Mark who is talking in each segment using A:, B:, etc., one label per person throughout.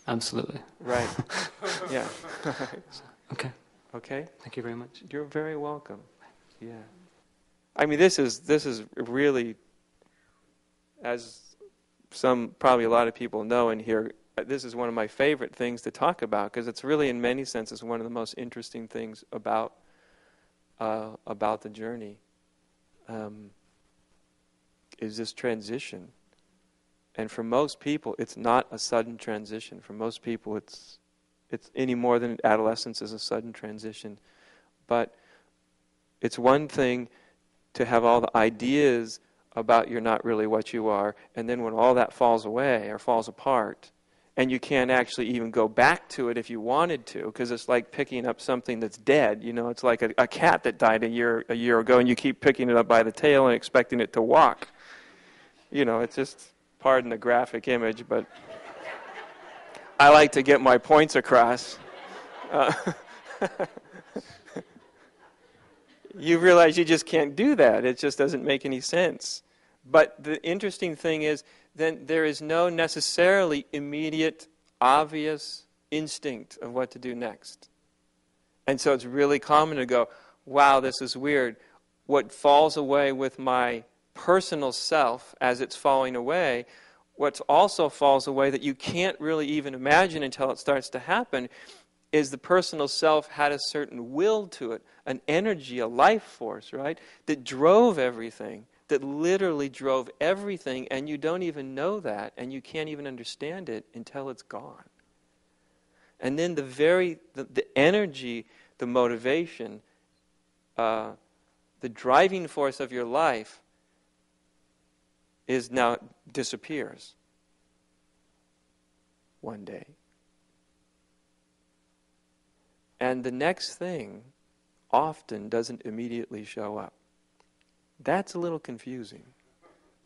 A: Absolutely.
B: Right. Yeah.
A: Okay.
B: Okay.
A: Thank you very much.
B: You're very welcome. Yeah. I mean, this is really, as probably a lot of people know in here, this is one of my favorite things to talk about, because it's really, in many senses, one of the most interesting things about the journey, is this transition. And for most people, it's not a sudden transition. For most people, it's any more than adolescence is a sudden transition. But it's one thing to have all the ideas about you're not really what you are, and then when all that falls away or falls apart, and you can't actually even go back to it if you wanted to, because it's like picking up something that's dead. You know, it's like a cat that died a year ago, and you keep picking it up by the tail and expecting it to walk. You know, it's just, pardon the graphic image, but I like to get my points across. You realize you just can't do that. It just doesn't make any sense. But the interesting thing is, then there is no necessarily immediate, obvious instinct of what to do next. And so it's really common to go, wow, this is weird. What falls away with my personal self as it's falling away, what also falls away that you can't really even imagine until it starts to happen, is the personal self had a certain will to it, an energy, a life force, right, that drove everything, that literally drove everything, and you don't even know that, and you can't even understand it until it's gone. And then the energy, the motivation, the driving force of your life disappears one day. And the next thing often doesn't immediately show up. That's a little confusing.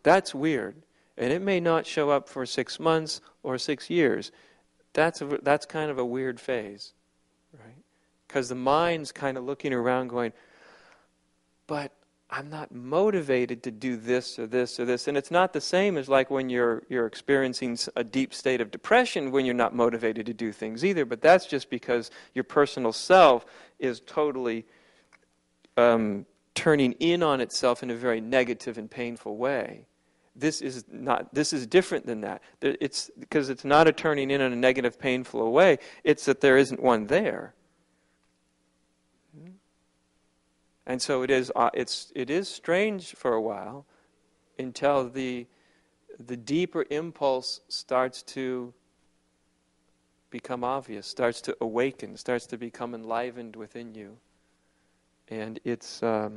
B: That's weird. And it may not show up for 6 months or 6 years. That's kind of a weird phase, right? Because the mind's kind of looking around going, but I'm not motivated to do this or this or this. And it's not the same as like when you're experiencing a deep state of depression when you're not motivated to do things either. But that's just because your personal self is totally turning in on itself in a very negative and painful way. This is different than that. It's because it's not a turning in a negative, painful way. It's that there isn't one there. And so it is strange for a while until the deeper impulse starts to become obvious, starts to awaken, starts to become enlivened within you. And it's the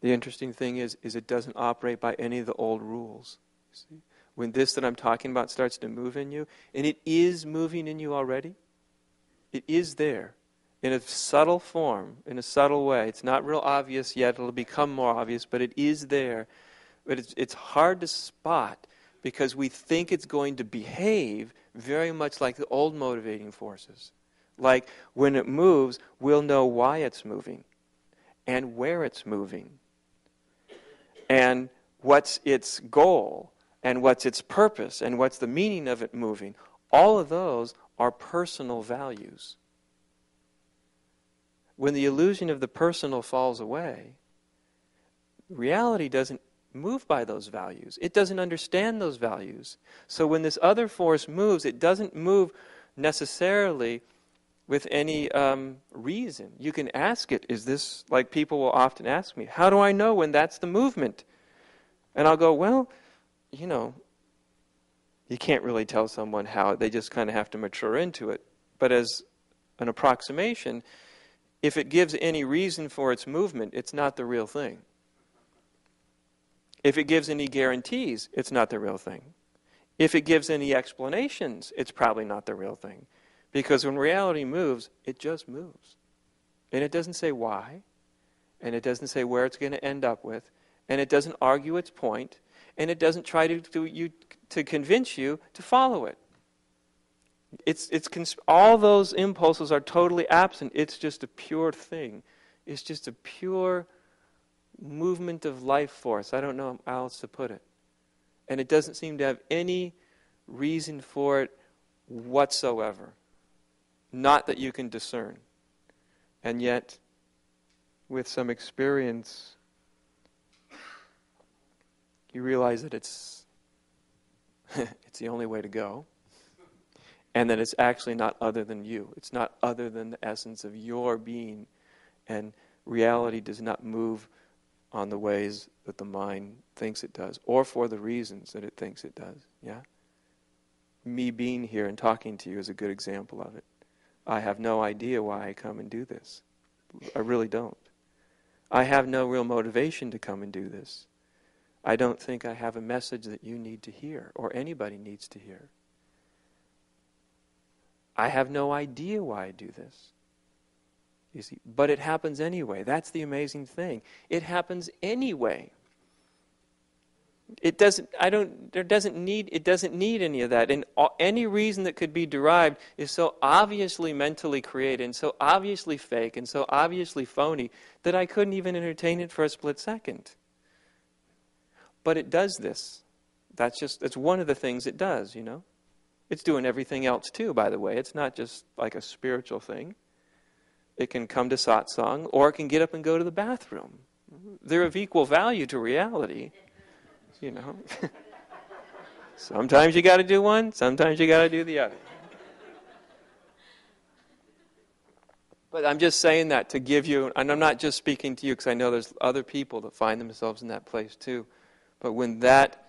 B: interesting thing is it doesn't operate by any of the old rules. See? When this that I'm talking about starts to move in you, and it is moving in you already, it is there in a subtle form, in a subtle way. It's not real obvious yet, it'll become more obvious, but it is there. But it's hard to spot because we think it's going to behave very much like the old motivating forces. Like when it moves, we'll know why it's moving and where it's moving and what's its goal. And what's its purpose, and what's the meaning of it moving. All of those are personal values. When the illusion of the personal falls away, reality doesn't move by those values. It doesn't understand those values. So when this other force moves, it doesn't move necessarily with any reason. You can ask it, is this, like people will often ask me, how do I know when that's the movement? And I'll go, well, you know, you can't really tell someone how. They just kind of have to mature into it. But as an approximation, if it gives any reason for its movement, it's not the real thing. If it gives any guarantees, it's not the real thing. If it gives any explanations, it's probably not the real thing. Because when reality moves, it just moves. And it doesn't say why, and it doesn't say where it's going to end up with, and it doesn't argue its point, and it doesn't try to convince you to follow it. All those impulses are totally absent. It's just a pure thing. It's just a pure movement of life force. I don't know how else to put it. And it doesn't seem to have any reason for it whatsoever. Not that you can discern. And yet, with some experience, you realize that it's the only way to go. And that it's actually not other than you. It's not other than the essence of your being. And reality does not move on the ways that the mind thinks it does, or for the reasons that it thinks it does. Yeah? Me being here and talking to you is a good example of it. I have no idea why I come and do this. I really don't. I have no real motivation to come and do this. I don't think I have a message that you need to hear, or anybody needs to hear. I have no idea why I do this. You see, but it happens anyway. That's the amazing thing. It happens anyway. It doesn't need any of that. And any reason that could be derived is so obviously mentally created and so obviously fake and so obviously phony that I couldn't even entertain it for a split second. But it does this. It's one of the things it does, you know. It's doing everything else too, by the way. It's not just like a spiritual thing. It can come to satsang, or it can get up and go to the bathroom. They're of equal value to reality, you know. Sometimes you got to do one, sometimes you got to do the other. But I'm just saying that to give you, and I'm not just speaking to you because I know there's other people that find themselves in that place too. But when that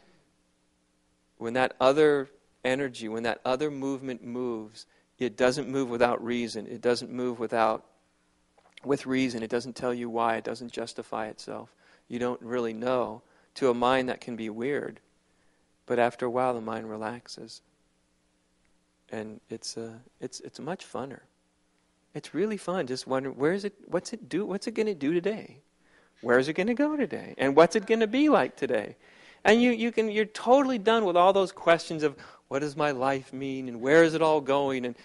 B: other energy, when that other movement moves, it doesn't move without reason. It doesn't move with reason. It doesn't tell you why. It doesn't justify itself. You don't really know. To a mind that can be weird. But after a while the mind relaxes. And it's much funner. It's really fun. Just wondering, what's it going to do today? Where is it going to go today? And what's it going to be like today? And you're totally done with all those questions of what does my life mean and where is it all going, and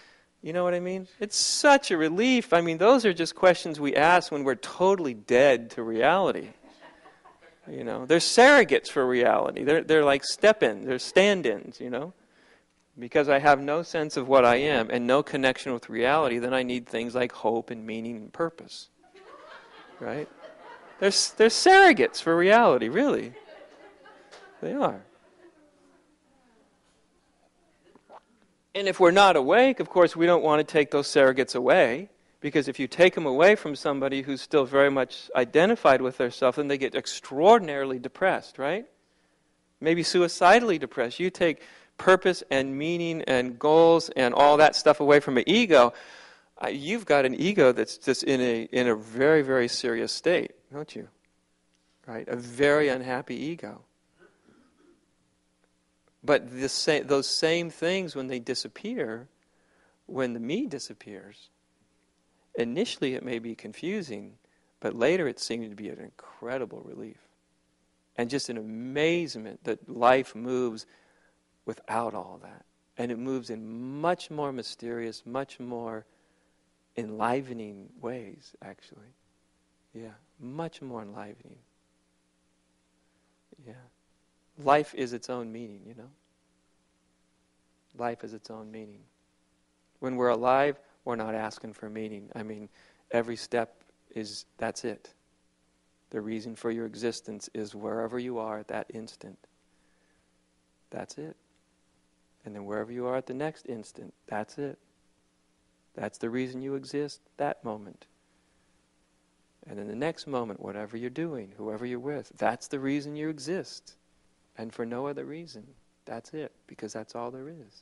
B: you know what I mean? It's such a relief. I mean, those are just questions we ask when we're totally dead to reality. You know, they're surrogates for reality. They're like step-ins, they're stand-ins, you know. Because I have no sense of what I am and no connection with reality, then I need things like hope and meaning and purpose. Right? They're surrogates for reality, really. They are. And if we're not awake, of course, we don't want to take those surrogates away. Because if you take them away from somebody who's still very much identified with their self, then they get extraordinarily depressed, right? Maybe suicidally depressed. You take purpose and meaning and goals and all that stuff away from an ego, you've got an ego that's just in a very, very serious state, don't you? Right? A very unhappy ego. But those same things, when they disappear, when the me disappears, initially it may be confusing, but later it seems to be an incredible relief. And just an amazement that life moves without all that. And it moves in much more mysterious, much more enlivening ways, actually. Yeah, much more enlivening. Yeah. Life is its own meaning, you know. Life is its own meaning. When we're alive, we're not asking for meaning. I mean, every step that's it. The reason for your existence is wherever you are at that instant. That's it. And then wherever you are at the next instant, that's it. That's the reason you exist, that moment. And in the next moment, whatever you're doing, whoever you're with, that's the reason you exist. And for no other reason. That's it. Because that's all there is.